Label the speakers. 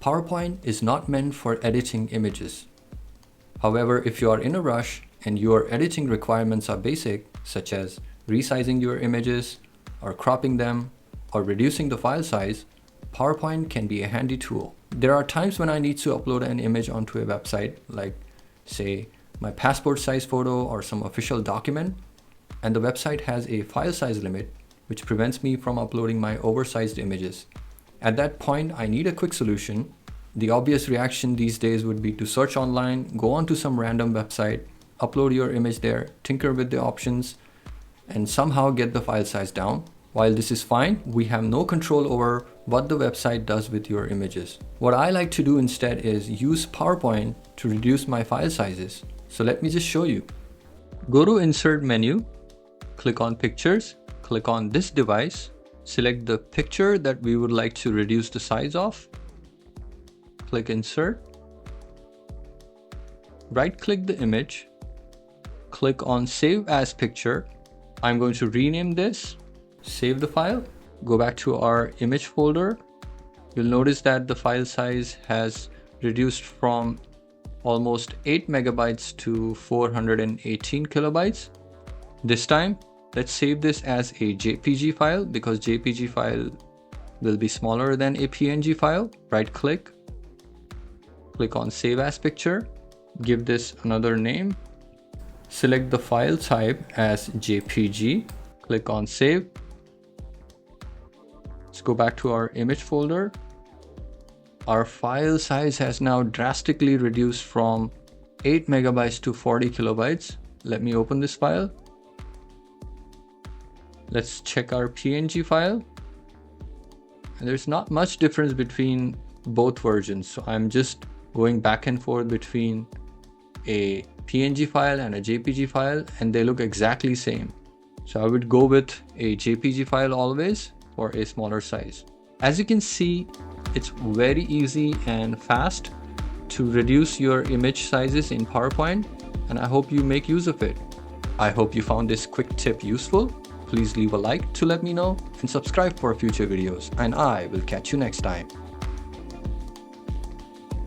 Speaker 1: PowerPoint is not meant for editing images. However, if you are in a rush and your editing requirements are basic, such as resizing your images or cropping them or reducing the file size, PowerPoint can be a handy tool. There are times when I need to upload an image onto a website, like say my passport size photo or some official document, and the website has a file size limit which prevents me from uploading my oversized images. At that point, I need a quick solution. The obvious reaction these days would be to search online, go onto some random website, upload your image there, tinker with the options, and somehow get the file size down. While this is fine, we have no control over what the website does with your images. What I like to do instead is use PowerPoint to reduce my file sizes. So let me just show you. Go to Insert menu, click on Pictures, click on this device, select the picture that we would like to reduce the size of, click Insert, right-click the image, click on Save as Picture. I'm going to rename this, save the file, go back to our image folder. You'll notice that the file size has reduced from almost 8 megabytes to 418 kilobytes. This time, let's save this as a JPG file because JPG file will be smaller than a PNG file. Right-click, click on Save as Picture, give this another name, select the file type as JPG, click on Save. Let's go back to our image folder. Our file size has now drastically reduced from 8 megabytes to 40 kilobytes. Let me open this file. Let's check our PNG file. And there's not much difference between both versions. So I'm just going back and forth between a PNG file and a JPG file, and they look exactly same. So I would go with a JPG file always for a smaller size. As you can see, it's very easy and fast to reduce your image sizes in PowerPoint, and I hope you make use of it. I hope you found this quick tip useful. Please leave a like to let me know and subscribe for future videos, and I will catch you next time.